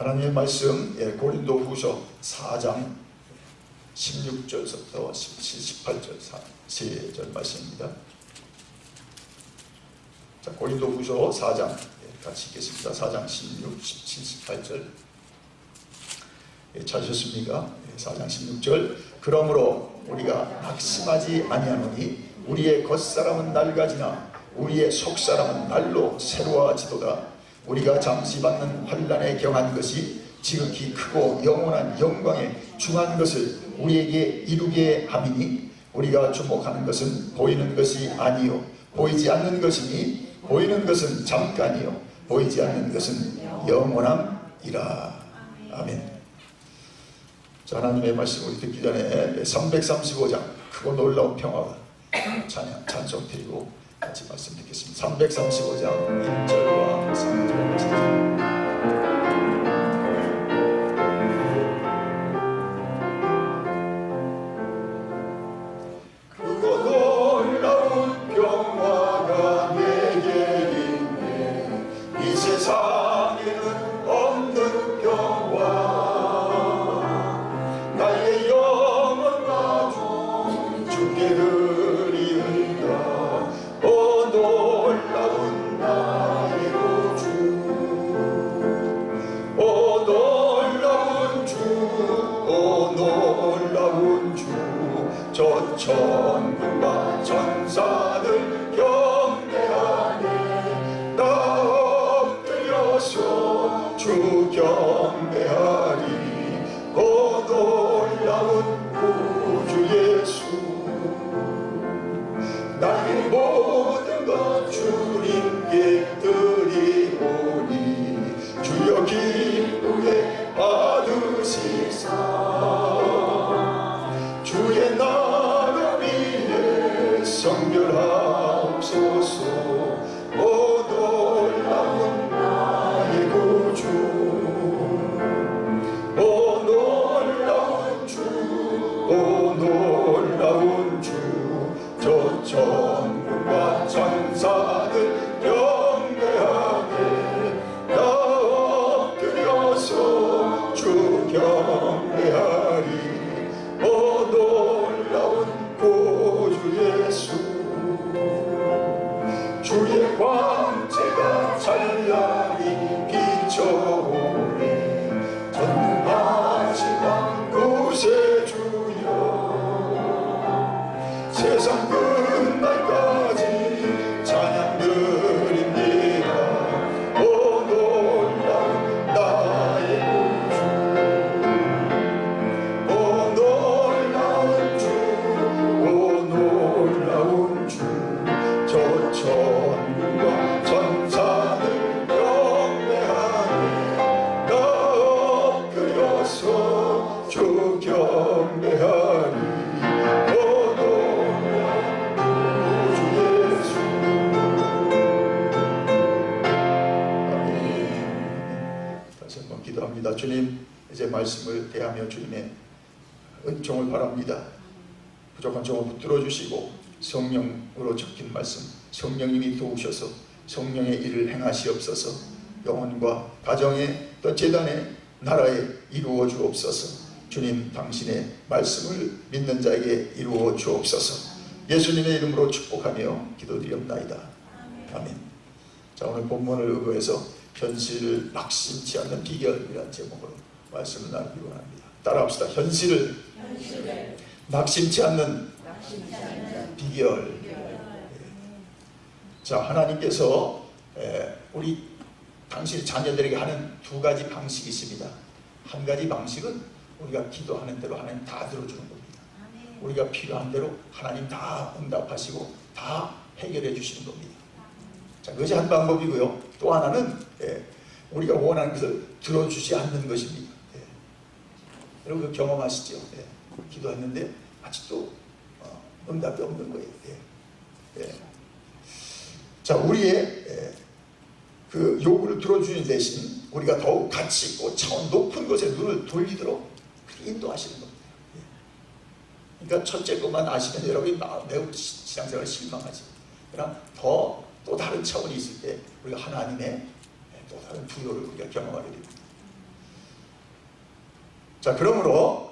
하나님의 말씀 고린도후서 4장 16절부터 17, 18절 세 절 말씀입니다. 자, 고린도후서 4장 같이 읽겠습니다. 4장 16, 17, 18절 찾으셨습니까? 4장 16절 그러므로 우리가 낙심하지 아니하노니 우리의 겉사람은 낡아지나 우리의 속사람은 날로 새로워지도다. 우리가 잠시 받는 환난에 경한 것이 지극히 크고 영원한 영광에 중한 것을 우리에게 이루게 함이니 우리가 주목하는 것은 보이는 것이 아니요 보이지 않는 것이니 보이는 것은 잠깐이요 보이지 않는 것은 영원함이라. 아멘. 자, 하나님의 말씀 우리 듣기 전에 335장 크고 놀라운 평화가 찬송 드리고 같이 말씀 듣겠습니다. 335장 1절과 3절 말씀. 천군과 천사들 경배하네. 나 엎드려서 주 경배하리. 오 놀라운 구주 예수 나의 모든 것 주님께 드리오니 주여 기쁘게 받으시사 주의 나라 위에 성결하옵소서. 오 놀라운 나의 구주 오 놀라운 주 오 놀라운 주 저 천군과 천사들 경배하네. 나 엎드려서 주 경배하리. 오 놀라운 구주 예수 주의 광채가 찬란히 비춰오네. 전능하신 구세 주여 세상 끝날까지 찬양 드립니다. 오 놀라운 나의 구주 오 놀라운 주 오 놀라운 주 저 천군과 천사들 경배하네. 나 엎드려서 주 경배하리. 오 놀라운 구주 예수. 아멘. 다시 한번 기도합니다. 주님, 이제 말씀을 대하며 주님의 은총을 바랍니다. 부족한 종을 붙들어 주시고 성령으로 적힌 말씀 성령님이 도우셔서 성령의 일을 행하시옵소서. 영혼과 가정에 또 재단에 나라에 이루어 주옵소서. 주님, 당신의 말씀을 믿는 자에게 이루어 주옵소서. 예수님의 이름으로 축복하며 기도드리옵나이다. 아멘. 자, 오늘 본문을 의거해서 현실을 낙심치 않는 비결이라는 제목으로 말씀을 나누기 원합니다. 따라합시다. 현실을 낙심치 않는 비결. 자, 하나님께서 우리 당신 자녀들에게 하는 두 가지 방식이 있습니다. 한 가지 방식은 우리가 기도하는 대로 하나님 다 들어주는 겁니다. 우리가 필요한 대로 하나님 다 응답하시고 다 해결해 주시는 겁니다. 자, 그것이 한 방법이고요. 또 하나는 우리가 원하는 것을 들어주지 않는 것입니다. 여러분 경험하시죠? 기도했는데 아직도 응답이 없는 거예요. 자, 우리의 그 요구를 들어주는 대신 우리가 더욱 가치 있고 차원 높은 것에 눈을 돌리도록 인도하시는 겁니다. 그러니까 첫째 것만 아시면 여러분이 매우 신앙생활 실망하지. 그러나 또 다른 차원이 있을 때 우리가 하나님의 또 다른 부여를 우리가 경험하게 됩니다. 자, 그러므로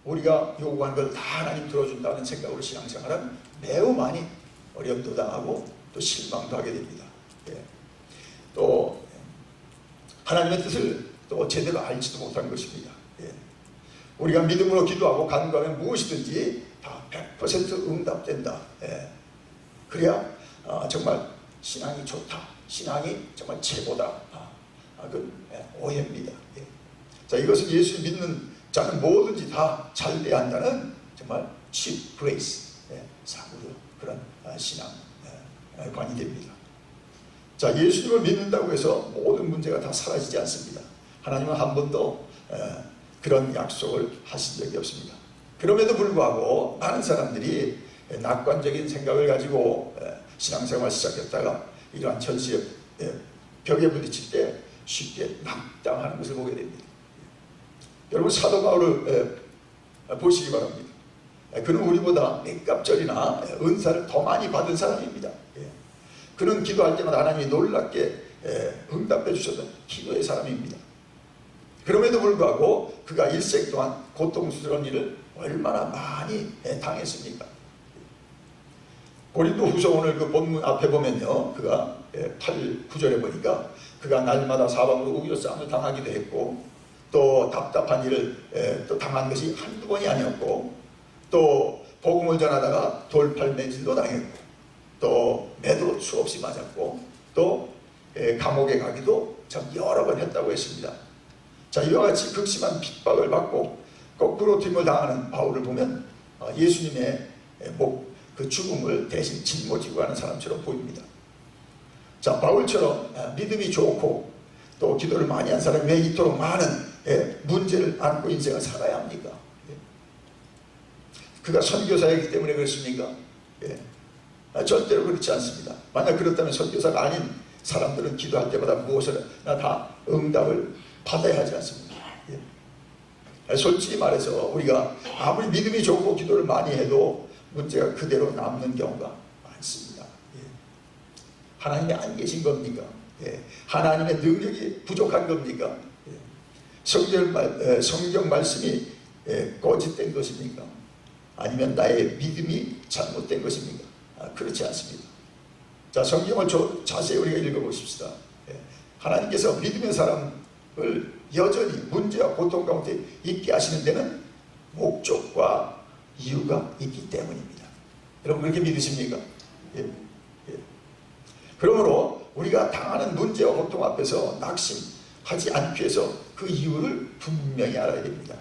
우리가 요구한 걸 다 하나님 들어준다는 생각으로 신앙생활은 매우 많이 어려움도 당하고 또 실망도 하게 됩니다. 또 하나님의 뜻을 또 제대로 알지도 못한 것입니다. 우리가 믿음으로 기도하고 간구하면 무엇이든지 다 100% 응답된다. 그래야 정말 신앙이 좋다, 신앙이 정말 최고다. 그 오해입니다. 자, 이것은 예수 믿는 자는 뭐든지 다 잘 돼야 한다는 정말 cheap grace, 사고로 그런 신앙관이 됩니다. 자, 예수님을 믿는다고 해서 모든 문제가 다 사라지지 않습니다. 하나님은 한 번도 그런 약속을 하신 적이 없습니다. 그럼에도 불구하고 많은 사람들이 낙관적인 생각을 가지고 신앙생활을 시작했다가 이러한 현실의 벽에 부딪힐 때 쉽게 낙담하는 것을 보게 됩니다. 여러분, 사도 바울을 보시기 바랍니다. 그는 우리보다 몇 값절이나 은사를 더 많이 받은 사람입니다. 그는 기도할 때마다 하나님이 놀랍게 응답해 주셨던 기도의 사람입니다. 그럼에도 불구하고 그가 일생 동안 고통스러운 일을 얼마나 많이 당했습니까? 고린도 후서 오늘 그 본문 앞에 보면요, 그가 8, 9절에 보니까 그가 날마다 사방으로 우겨 싸움을 당하기도 했고, 또 답답한 일을 또 당한 것이 한두 번이 아니었고, 또 복음을 전하다가 돌팔매질도 당했고, 또 매도 수없이 맞았고, 또 감옥에 가기도 참 여러 번 했다고 했습니다. 자, 이와 같이 극심한 핍박을 받고 거꾸로 튀임을 당하는 바울을 보면 예수님의 그 죽음을 대신 짊어지고 가는 사람처럼 보입니다. 자, 바울처럼 믿음이 좋고 또 기도를 많이 한 사람이 왜 이토록 많은 문제를 안고 인생을 살아야 합니까? 그가 선교사이기 때문에 그렇습니까? 절대로 그렇지 않습니다. 만약 그렇다면 선교사가 아닌 사람들은 기도할 때마다 무엇이나 다 응답을 받아야 하지 않습니까? 솔직히 말해서 우리가 아무리 믿음이 좋고 기도를 많이 해도 문제가 그대로 남는 경우가 많습니다. 하나님이 안 계신 겁니까? 하나님의 능력이 부족한 겁니까? 성경 말씀이 거짓된 것입니까? 아니면 나의 믿음이 잘못된 것입니까? 그렇지 않습니다. 자, 성경을 자세히 우리가 읽어보십시다. 하나님께서 믿음의 사람을 여전히 문제와 고통 가운데 있게 하시는 데는 목적과 이유가 있기 때문입니다. 여러분, 그렇게 믿으십니까? 그러므로 우리가 당하는 문제와 고통 앞에서 낙심하지 않기 위해서 그 이유를 분명히 알아야 됩니다.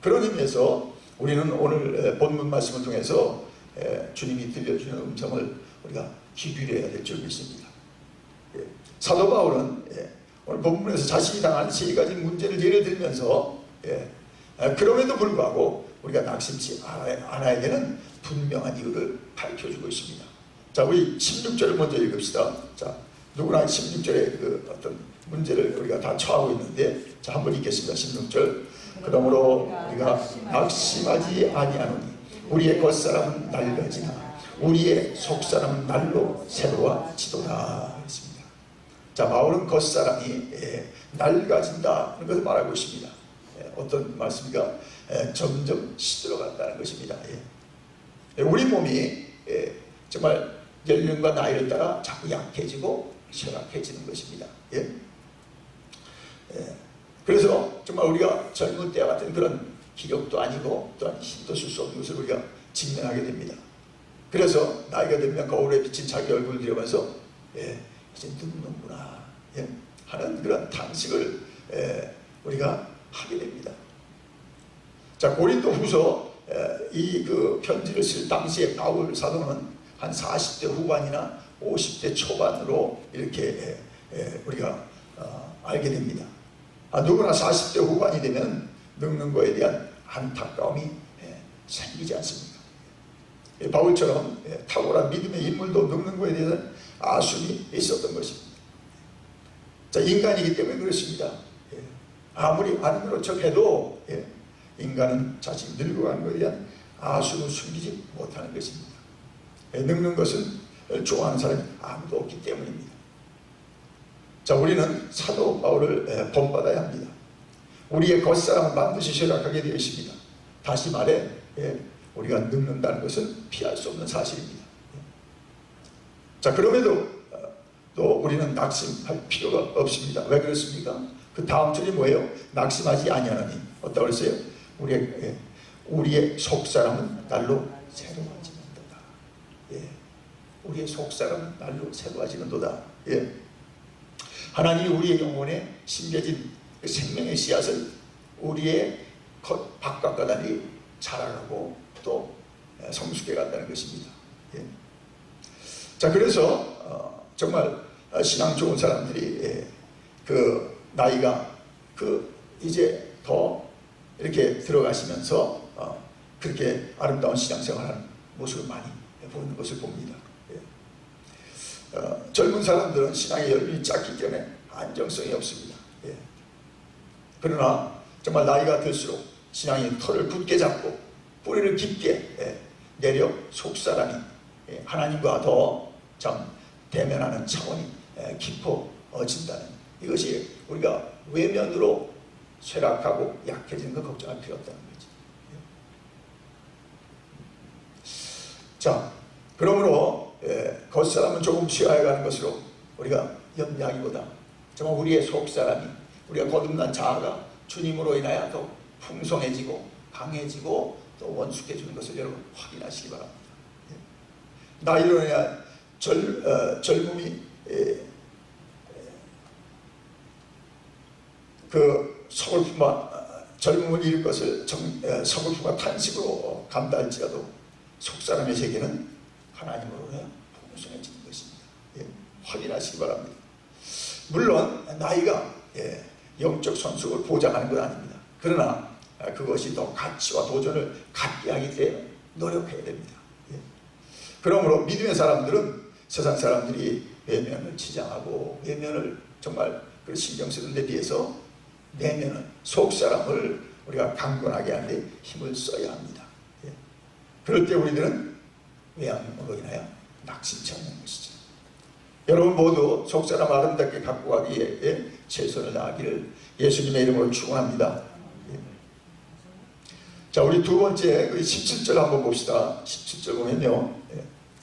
그런 의미에서 우리는 오늘 본문 말씀을 통해서 주님이 들려주는 음성을 우리가 귀 기울여야 될 줄 믿습니다. 사도 바울은 오늘 본문에서 자신이 당한 3가지 문제를 예를 들면서 그럼에도 불구하고 우리가 낙심치 않아야 되는 분명한 이유를 밝혀주고 있습니다. 자, 우리 16절을 먼저 읽읍시다. 자, 누구나 16절에 그 어떤 문제를 우리가 다 처하고 있는데, 자, 한번 읽겠습니다. 16절. 그러므로 우리가 낙심하지 아니하노니 우리의 겉사람은 낡아지나 우리의 속사람은 날로 새로워지도다 했습니다. 자, 바울은 겉사람이 낡아진다는 것을 말하고 있습니다. 어떤 말씀입니까? 점점 시들어간다는 것입니다. 우리 몸이 정말 연령과 나이를 따라 자꾸 약해지고 쇠약해지는 것입니다. 그래서 정말 우리가 젊은 때와 같은 그런 기력도 아니고 또한 힘도 쓸 수 없는 것을 우리가 직면하게 됩니다. 그래서 나이가 들면 거울에 비친 자기 얼굴을 들여면서 이제 늙는구나 하는 그런 탄식을 우리가 하게 됩니다. 자, 고린도 후서 이 그 편지를 쓸 당시에 바울 사도는 한 40대 후반이나 50대 초반으로 이렇게 우리가 알게 됩니다. 누구나 40대 후반이 되면 늙는 거에 대한 안타까움이 생기지 않습니까? 바울처럼 탁월한 믿음의 인물도 늙는 거에 대한 아쉬움이 있었던 것입니다. 자, 인간이기 때문에 그렇습니다. 아무리 안 그런 척해도 인간은 자신이 늙어가는 것에 대한 아쉬움을 숨기지 못하는 것입니다. 늙는 것은 좋아하는 사람이 아무도 없기 때문입니다. 자, 우리는 사도 바울을 본받아야 합니다. 우리의 겉사람은 반드시 쇠락하게 되어 있습니다. 다시 말해 우리가 늙는다는 것은 피할 수 없는 사실입니다. 자, 그럼에도 또 우리는 낙심할 필요가 없습니다. 왜 그렇습니까? 그 다음 절이 뭐예요? 낙심하지 아니하노니 어떻다고 그랬어요? 우리의 속사람은 날로 새로워지는도다. 우리의 속사람은 날로 새로워지는도다. 하나님이 우리의 영혼에 심겨진 그 생명의 씨앗을 우리의 바깥과 달리 자라가고 또 성숙해 간다는 것입니다. 자, 그래서 정말 신앙 좋은 사람들이 그 나이가 이제 더 이렇게 들어가시면서 그렇게 아름다운 신앙생활하는 모습을 많이 보는 것을 봅니다. 젊은 사람들은 신앙의 열심이 작기 때문에 안정성이 없습니다. 그러나 정말 나이가 들수록 신앙이 털을 굳게 잡고 뿌리를 깊게 내려 속사람이 하나님과 더 참 대면하는 차원이 깊어진다는, 이것이 우리가 외면으로 쇠락하고 약해지는 거 걱정할 필요 없다는 거지. 자, 그러므로 겉사람은 조금 취하여가는 것으로 우리가 염려하기보다 정말 우리의 속사람이, 우리가 거듭난 자아가 주님으로 인하여 더 풍성해지고 강해지고 또 원숙해지는 것을 여러분 확인하시기 바랍니다. 나이로 인한 젊음이 그 서글픔과 젊음을 잃을 것을 서글픔과 탄식으로 감다할지라도 속사람의 세계는 하나님으로 풍성해지는 것입니다. 확인하시기 바랍니다. 물론 나이가 영적 성숙을 보장하는 건 아닙니다. 그러나 그것이 더 가치와 도전을 갖게 하기 때문에 노력해야 됩니다. 그러므로 믿음의 사람들은 세상 사람들이 외면을 치장하고 외면을 정말 신경 쓰는 데 비해서 내면은 속사람을 우리가 강건하게 하는 데 힘을 써야 합니다. 그럴 때 우리들은 외양으로 인하여 낙심치 않는 것이죠. 여러분 모두 속사람 아름답게 갖고 가기에 최선을 다하기를 예수님의 이름으로 축원합니다. 자, 우리 두 번째 17절 한번 봅시다. 17절 보면요,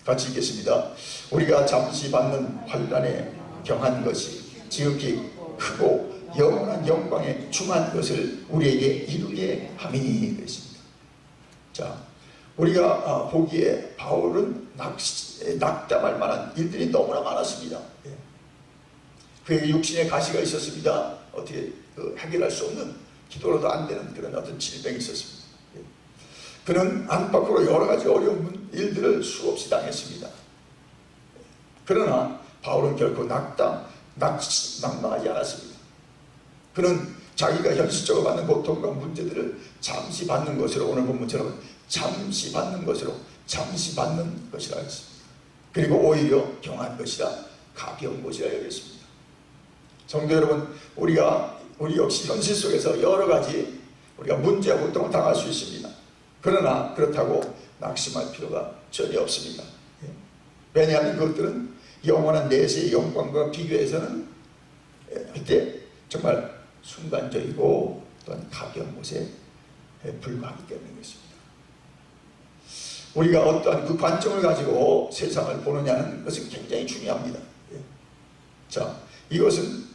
같이 읽겠습니다. 우리가 잠시 받는 환난에 경한 것이 지극히 크고 영원한 영광에 충한 것을 우리에게 이루게 함이니 그랬습니다. 자, 우리가 보기에 바울은 낙담할 만한 일들이 너무나 많았습니다. 그에게 육신의 가시가 있었습니다. 어떻게 해결할 수 없는, 기도로도 안 되는 그런 어떤 질병이 있었습니다. 그는 안팎으로 여러 가지 어려운 일들을 수없이 당했습니다. 그러나 바울은 결코 낙망하지 않았습니다. 그는 자기가 현실적으로 받는 고통과 문제들을 잠시 받는 것으로, 오늘 본문처럼 잠시 받는 것으로, 잠시 받는 것이라 했습니다. 그리고 오히려 경한 것이라, 가벼운 것이라 여겼습니다. 성도 여러분, 우리 역시 현실 속에서 여러 가지 우리가 문제와 고통을 당할 수 있습니다. 그러나 그렇다고 낙심할 필요가 전혀 없습니다. 왜냐하면 그것들은 영원한 내세의 영광과 비교해서는 그때 정말 순간적이고 또한 가벼운 것에 불과하기 때문인 것입니다. 우리가 어떠한 그 관점을 가지고 세상을 보느냐는 것은 굉장히 중요합니다. 자, 이것은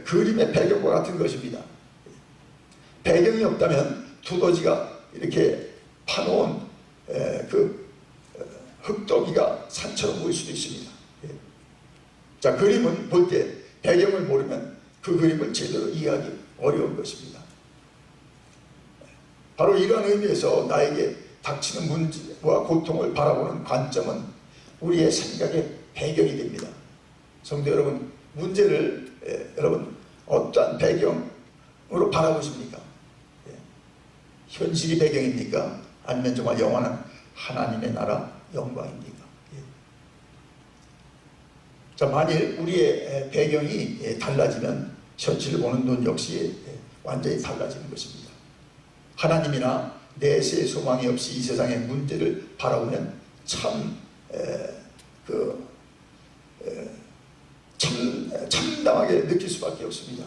그림의 배경과 같은 것입니다. 배경이 없다면 두더지가 이렇게 파놓은 흙더기가 산처럼 보일 수도 있습니다. 자, 그림은 볼 때 배경을 모르면 그 그림을 제대로 이해하기 어려운 것입니다. 바로 이러한 의미에서 나에게 닥치는 문제와 고통을 바라보는 관점은 우리의 생각의 배경이 됩니다. 성도 여러분, 문제를 여러분 어떠한 배경으로 바라보십니까? 현실이 배경입니까? 아니면 정말 영원한 하나님의 나라 영광입니까? 자, 만일 우리의 배경이 달라지면 현실을 보는 눈 역시 완전히 달라지는 것입니다. 하나님이나 내세의 소망이 없이 이 세상의 문제를 바라보면 참담하게 느낄 수밖에 없습니다.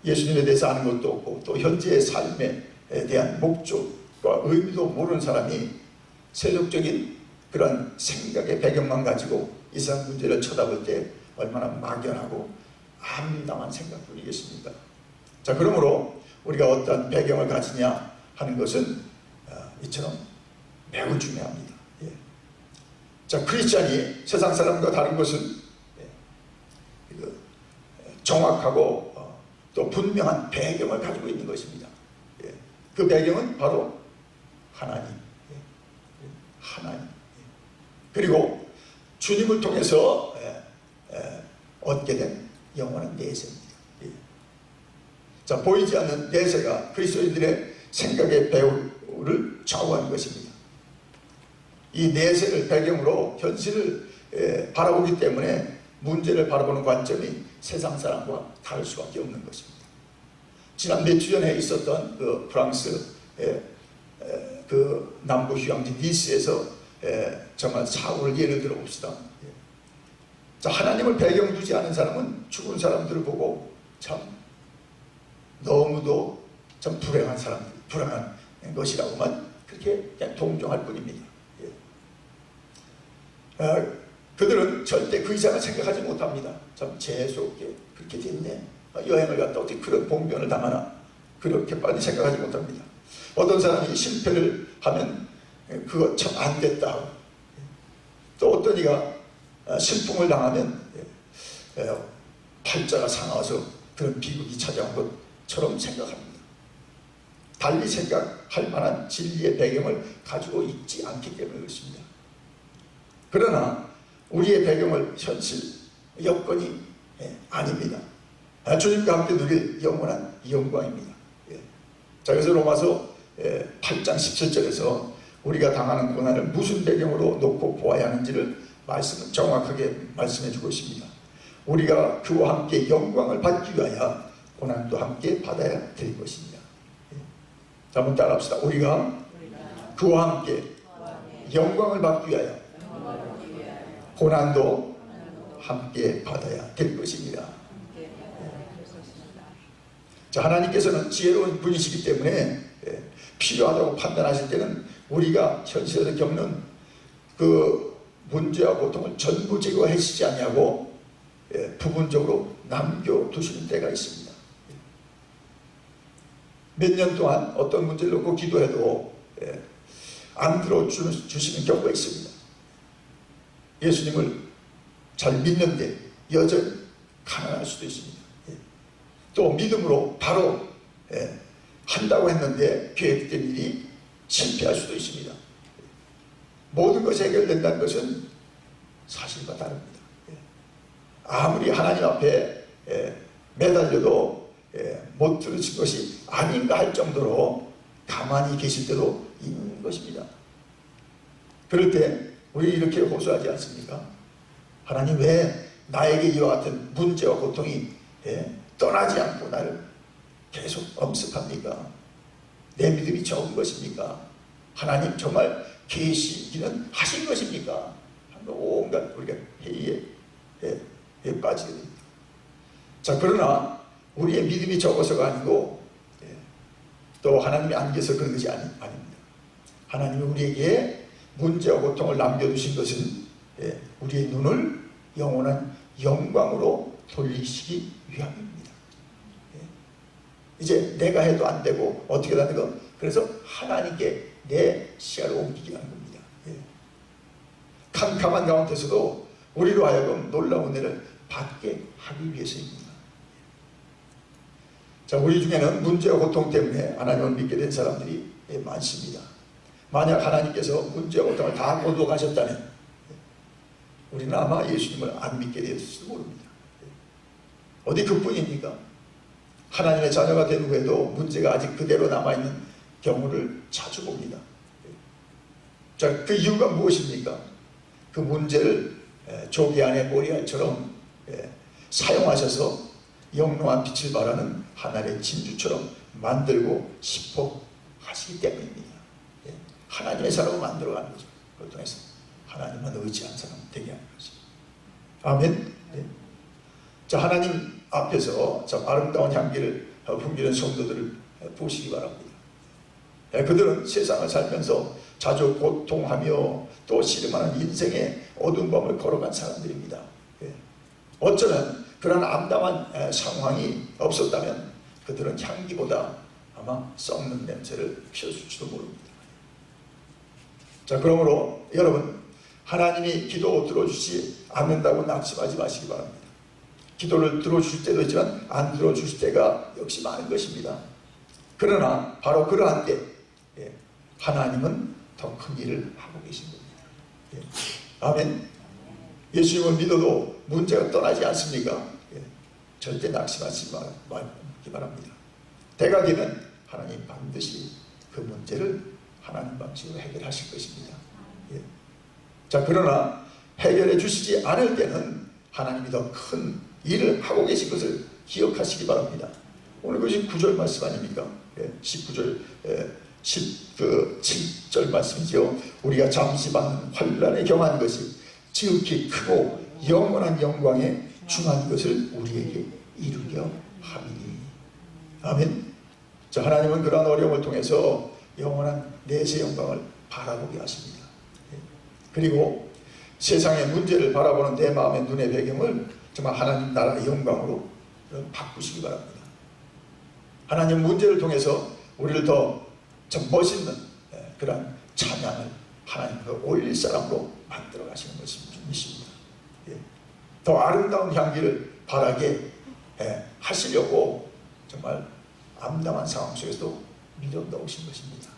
예수님에 대해서 아는 것도 없고 또 현재의 삶에 대한 목적과 의미도 모르는 사람이 세속적인 그런 생각의 배경만 가지고 이 세상 문제를 쳐다볼 때 얼마나 막연하고 암담한 생각뿐이겠습니까? 자, 그러므로 우리가 어떤 배경을 가지냐 하는 것은 이처럼 매우 중요합니다. 예. 자, 크리스찬이 세상 사람과 다른 것은 정확하고 또 분명한 배경을 가지고 있는 것입니다. 예. 그 배경은 바로 하나님. 예. 하나님. 예. 그리고 주님을 통해서 얻게 된 영원한 내세입니다. 예. 자, 보이지 않는 내세가 그리스도인들의 생각의 배후를 좌우하는 것입니다. 이 내세를 배경으로 현실을 바라보기 때문에 문제를 바라보는 관점이 세상 사람과 다를 수밖에 없는 것입니다. 지난 몇 주 전에 있었던 그 프랑스 그 남부 휴양지 니스에서 정말 사고를 예를 들어 봅시다. 자, 하나님을 배경 두지 않은 사람은 죽은 사람들을 보고 참 너무도 참 불행한 것이라고만 그렇게 그냥 동정할 뿐입니다. 그들은 절대 그 이상을 생각하지 못합니다. 참 재수없게 그렇게 됐네. 여행을 갔다 어떻게 그런 봉변을 당하나. 그렇게 빨리 생각하지 못합니다. 어떤 사람이 실패를 하면 그거 참 안 됐다. 또 어떤 이가 실풍을 당하면 팔자가 상하서 그런 비극이 찾아온 것처럼 생각합니다. 달리 생각할 만한 진리의 배경을 가지고 있지 않기 때문에 그렇습니다. 그러나 우리의 배경을 현실, 여건이 아닙니다. 주님과 함께 누릴 영원한 영광입니다. 자, 그래서 로마서 8장 17절에서 우리가 당하는 고난을 무슨 배경으로 놓고 보아야 하는지를 말씀은 정확하게 말씀해 주고 있습니다. 우리가 그와 함께 영광을 받기 위하여 고난도 함께 받아야 될 것입니다. 자, 한번 따라합시다. 우리가 그와 함께 영광을 받기 위하여 고난도 함께 받아야 될 것입니다. 자, 하나님께서는 지혜로운 분이시기 때문에 필요하다고 판단하실 때는 우리가 현실에서 겪는 그 문제와 고통을 전부 제거하시지 않냐고 부분적으로 남겨두시는 때가 있습니다. 몇 년 동안 어떤 문제를 놓고 기도해도 안 들어주시는 경우가 있습니다. 예수님을 잘 믿는데 여전히 가난할 수도 있습니다. 또 믿음으로 바로 한다고 했는데 계획된 일이 실패할 수도 있습니다. 모든 것이 해결된다는 것은 사실과 다릅니다. 아무리 하나님 앞에 매달려도 못 들으신 것이 아닌가 할 정도로 가만히 계실 때도 있는 것입니다. 그럴 때 우리 이렇게 호소하지 않습니까? 하나님 왜 나에게 이와 같은 문제와 고통이 떠나지 않고 나를 계속 엄습합니까? 내 믿음이 적은 것입니까? 하나님 정말 계시기는 하신 것입니까? 온갖 우리가 회의에 빠지게 됩니다. 자, 그러나 우리의 믿음이 적어서가 아니고 또 하나님이 안 계셔서 그런 것이 아닙니다. 하나님이 우리에게 문제와 고통을 남겨두신 것은 우리의 눈을 영원한 영광으로 돌리시기 위함입니다. 이제 내가 해도 안 되고 어떻게 하는 거? 그래서 하나님께 내 시야를 옮기게 하는 겁니다. 캄캄한 가운데서도 우리로 하여금 놀라운 은혜를 받게 하기 위해서입니다. 자, 우리 중에는 문제와 고통 때문에 하나님을 믿게 된 사람들이 많습니다. 만약 하나님께서 문제와 고통을 다 거두어 가셨다면 우리는 아마 예수님을 안 믿게 되었을지도 모릅니다. 어디 그뿐입니까? 하나님의 자녀가 된 후에도 문제가 아직 그대로 남아있는 경우를 자주 봅니다. 자, 그 이유가 무엇입니까? 그 문제를 조개 안에 모래알처럼 사용하셔서 영롱한 빛을 발하는 하나님의 진주처럼 만들고 싶어 하시기 때문입니다. 하나님의 사람을 만들어가는 거죠. 그걸 통해서 하나님만 의지한 사람 되게 하는 거죠. 아멘. 자, 하나님 앞에서 참 아름다운 향기를 풍기는 성도들을 보시기 바랍니다. 그들은 세상을 살면서 자주 고통하며 또 씨름하는 인생의 어두운 밤을 걸어간 사람들입니다. 어쩌면 그런 암담한 상황이 없었다면 그들은 향기보다 아마 썩는 냄새를 피웠을지도 모릅니다. 자, 그러므로 여러분, 하나님이 기도 들어주지 않는다고 낙심하지 마시기 바랍니다. 기도를 들어주실 때도 있지만 안 들어주실 때가 역시 많은 것입니다. 그러나 바로 그러한 때 하나님은 더 큰 일을 하고 계신 겁니다. 아멘. 예수님을 믿어도 문제가 떠나지 않습니까? 절대 낙심하지 말기 바랍니다. 때가 되면 하나님 반드시 그 문제를 하나님 방식으로 해결하실 것입니다. 자, 그러나 해결해 주시지 않을 때는 하나님이 더 큰 일을 하고 계신 것을 기억하시기 바랍니다. 오늘 그것이 9절 말씀 아닙니까? 19절 17절 말씀이죠. 우리가 잠시 받는 환난에 경한 것이 지극히 크고 영원한 영광에 중한 것을 우리에게 이루려 함이니. 아멘. 자, 하나님은 그러한 어려움을 통해서 영원한 내세 영광을 바라보게 하십니다. 그리고 세상의 문제를 바라보는 내 마음의 눈의 배경을 정말 하나님 나라의 영광으로 바꾸시기 바랍니다. 하나님 문제를 통해서 우리를 더 좀 멋있는 그런 찬양을 하나님과 올릴 사람으로 만들어 가시는 것입니다. 더 아름다운 향기를 바라게 하시려고 정말 암담한 상황 속에서도 밀어 넣으신 것입니다.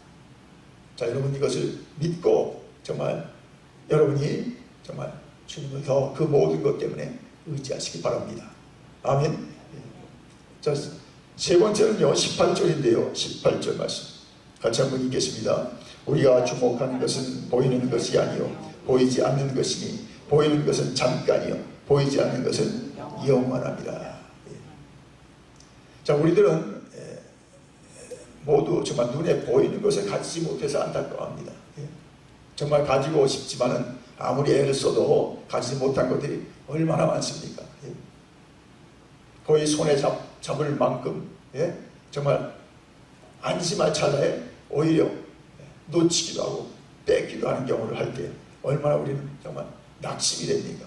자, 여러분 이것을 믿고 정말 여러분이 정말 주님을 더 그 모든 것 때문에 의지하시기 바랍니다. 아멘. 자, 세 번째는요 18절인데요 18절 말씀 같이 한번 읽겠습니다. 우리가 주목하는 것은 보이는 것이 아니요 보이지 않는 것이니 보이는 것은 잠깐이요 보이지 않는 것은 영원합니다. 자, 우리들은 모두 정말 눈에 보이는 것을 가지지 못해서 안타까워합니다. 정말 가지고 싶지만은 아무리 애를 써도 가지지 못한 것들이 얼마나 많습니까? 거의 손에 잡을 만큼 정말 안심할 찰나에 오히려 놓치기도 하고 뺏기도 하는 경우를 할 때 얼마나 우리는 정말 낙심이 됩니까?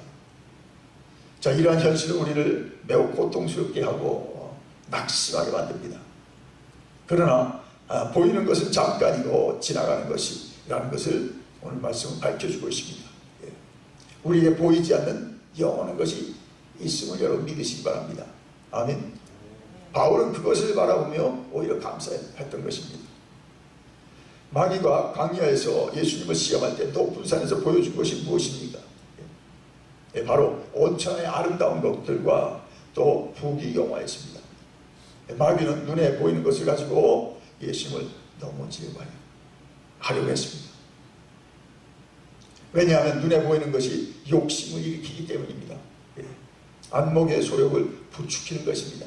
자, 이러한 현실은 우리를 매우 고통스럽게 하고 낙심하게 만듭니다. 그러나 보이는 것은 잠깐이고 지나가는 것이라는 것을 오늘 말씀은 밝혀주고 있습니다. 우리에게 보이지 않는 영원한 것이 있음을 여러분 믿으시기 바랍니다. 아멘. 바울은 그것을 바라보며 오히려 감사했던 것입니다. 마귀가 광야에서 예수님을 시험할 때 높은 산에서 보여준 것이 무엇입니까? 바로 온천의 아름다운 것들과 또 부귀영화였습니다. 마귀는 눈에 보이는 것을 가지고 예수님을 넘어지려고 하려고 했습니다. 왜냐하면 눈에 보이는 것이 욕심을 일으키기 때문입니다. 안목의 소욕을 부추기는 것입니다.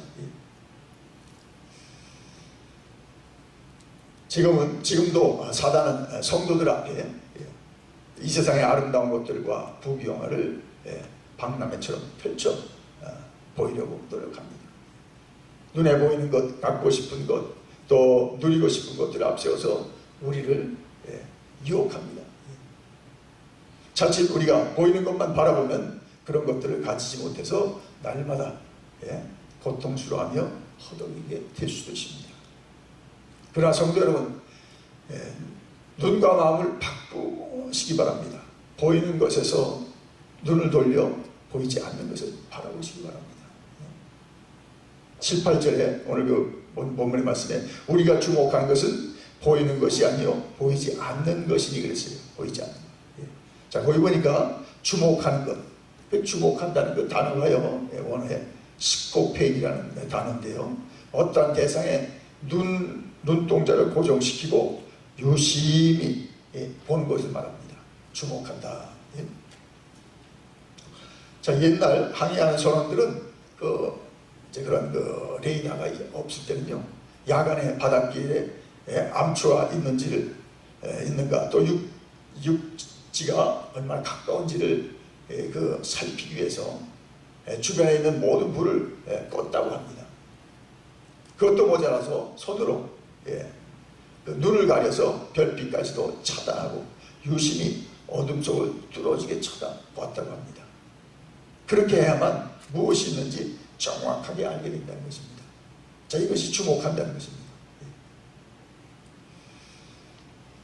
지금도 사단은 성도들 앞에 이 세상의 아름다운 것들과 부귀영화를 박람회처럼 펼쳐 보이려고 노력합니다. 눈에 보이는 것, 갖고 싶은 것, 또 누리고 싶은 것들을 앞세워서 우리를 유혹합니다. 자칫 우리가 보이는 것만 바라보면 그런 것들을 가지지 못해서 날마다 고통스러워하며 허덕이게 될 수도 있습니다. 그러나 성도 여러분, 눈과 마음을 바꾸시기 바랍니다. 보이는 것에서 눈을 돌려 보이지 않는 것을 바라보시기 바랍니다. 7, 8절에 오늘 그 본문의 말씀에 우리가 주목한 것은 보이는 것이 아니요 보이지 않는 것이니 그랬어요. 보이지 않는 것. 자, 거기 보니까 주목하는 것, 그 주목한다는 그 단어가요 원어에 스코페인이라는 단어인데요, 어떠한 대상에 눈동자를 고정시키고 유심히 보는 것을 말합니다. 주목한다. 자, 옛날 항해하는 선원들은 그런 레이더가 없을 때는요, 야간에 바닷길에 암초가 있는가, 또 육지가 얼마나 가까운지를 살피기 위해서 주변에 있는 모든 불을 껐다고 합니다. 그것도 모자라서 손으로 그 눈을 가려서 별빛까지도 차단하고 유심히 어둠 속을 뚫어지게 쳐다보았다고 합니다. 그렇게 해야만 무엇이 있는지 정확하게 알게 된다는 것입니다. 자, 이것이 주목한다는 것입니다.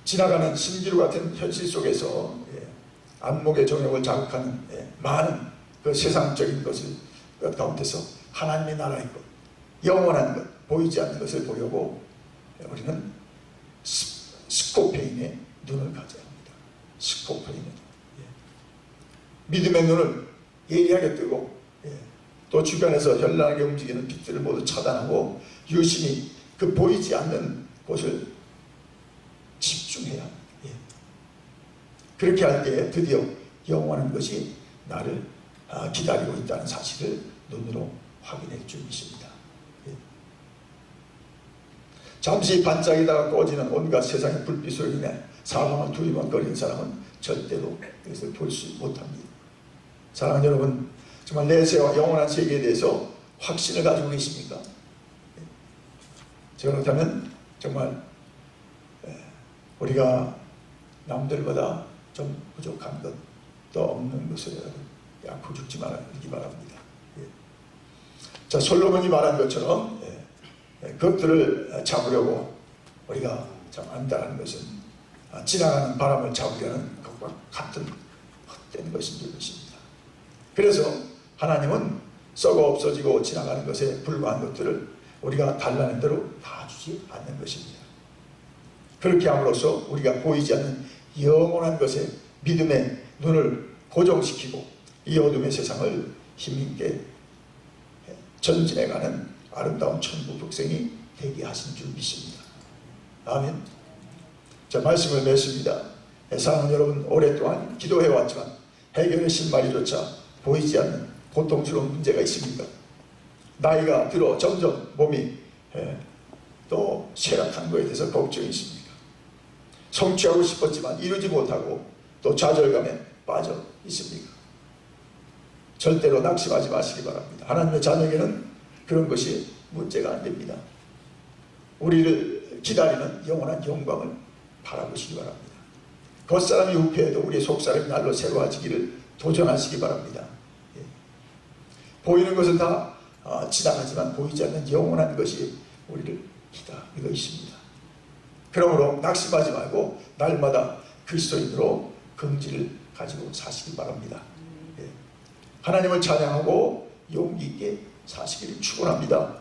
지나가는 신기루 같은 현실 속에서 안목의 정욕을 자극하는 많은 그 세상적인 것을 가운데서 하나님의 나라의 것, 영원한 것, 보이지 않는 것을 보려고 우리는 스코페인의 눈을 가져야 합니다. 스코페인의 눈. 믿음의 눈을 예리하게 뜨고 또 주변에서 현란하게 움직이는 빛들을 모두 차단하고 유심히 그 보이지 않는 곳을 집중해야 합니다. 그렇게 할 때 드디어 영원한 것이 나를 기다리고 있다는 사실을 눈으로 확인해 줄 것입니다. 잠시 반짝이다가 꺼지는 온갖 세상의 불빛으로 인해 사방을 두리번거리는 사람은 절대로 이것을 볼 수 못합니다. 사랑하는 여러분, 정말 내세와 영원한 세계에 대해서 확신을 가지고 계십니까? 그렇다면 정말 우리가 남들보다 좀 부족한 것, 또 없는 것을 약고 죽지 말기 바랍니다. 자, 솔로몬이 말한 것처럼 그것들을 잡으려고 우리가 참 안다는 것은 지나가는 바람을 잡으려는 것과 같은 헛된 것인 줄 것입니다. 그래서 하나님은 썩어 없어지고 지나가는 것에 불과한 것들을 우리가 달라는 대로 다 주지 않는 것입니다. 그렇게 함으로써 우리가 보이지 않는 영원한 것에 믿음의 눈을 고정시키고 이 어둠의 세상을 힘있게 전진해가는 아름다운 천국 백성이 되게 하신 줄 믿습니다. 아멘. 자, 말씀을 맺습니다. 사랑하는 여러분, 오랫동안 기도해왔지만 해결의 실마리조차 보이지 않는 고통스러운 문제가 있습니까? 나이가 들어 점점 몸이 또 쇠락한 것에 대해서 걱정이 있습니까? 성취하고 싶었지만 이루지 못하고 또 좌절감에 빠져 있습니까? 절대로 낙심하지 마시기 바랍니다. 하나님의 자녀에게는 그런 것이 문제가 안 됩니다. 우리를 기다리는 영원한 영광을 바라보시기 바랍니다. 겉사람이 후패해도 우리의 속사람이 날로 새로워지기를 도전하시기 바랍니다. 보이는 것은 다 지나가지만 보이지 않는 영원한 것이 우리를 기다리고 있습니다. 그러므로 낙심하지 말고 날마다 그리스도인으로 긍지를 가지고 사시기 바랍니다. 하나님을 찬양하고 용기 있게 사시기를 축원합니다.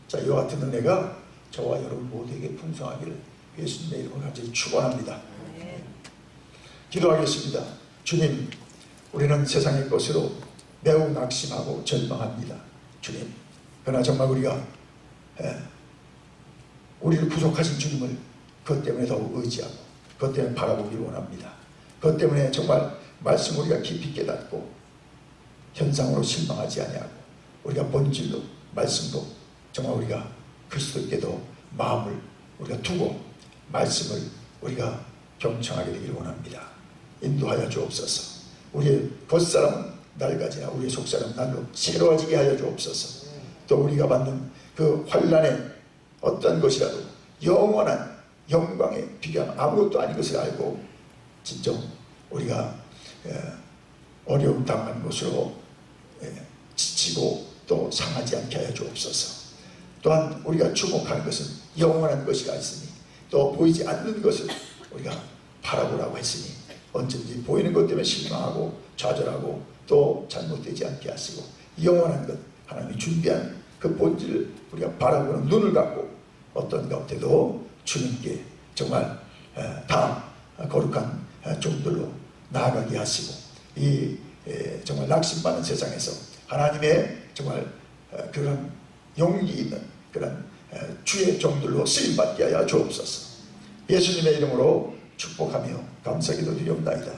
자, 이와 같은 은혜가 저와 여러분 모두에게 풍성하기를 예수님의 이름으로 간절히 축원합니다. 기도하겠습니다. 주님, 우리는 세상의 것으로 매우 낙심하고 절망합니다. 주님, 그러나 정말 우리가 우리를 부족하신 주님을 그것 때문에 더욱 의지하고 그것 때문에 바라보길 원합니다. 그것 때문에 정말 말씀 우리가 깊이 깨닫고 현상으로 실망하지 아니하고 우리가 본질로 말씀도 정말 우리가 그리스도께도 마음을 우리가 두고 말씀을 우리가 경청하게 되기를 원합니다. 인도하여 주옵소서. 우리의 겉사람은 낡아지나 우리의 속사람은 날로 새로워지게 하여 주옵소서. 또 우리가 받는 그 환난의 어떤 것이라도 영원한 영광에 비교하면 아무것도 아닌 것을 알고 진정 우리가 어려움 당하는 것으로 지치고 또 상하지 않게 하여 주옵소서. 또한 우리가 주목하는 것은 영원한 것이라 했으니 또 보이지 않는 것을 우리가 바라보라고 했으니 언제든지 보이는 것 때문에 실망하고 좌절하고 또 잘못되지 않게 하시고 영원한 것 하나님이 준비한 그 본질을 우리가 바라보는 눈을 갖고 어떤 가운데도 주님께 정말 다 거룩한 종들로 나아가게 하시고 이 정말 낙심받는 세상에서 하나님의 정말 그런 용기 있는 그런 주의 종들로 쓰임받게 하여 주옵소서. 예수님의 이름으로 축복하며 감사기도 드리옵나이다.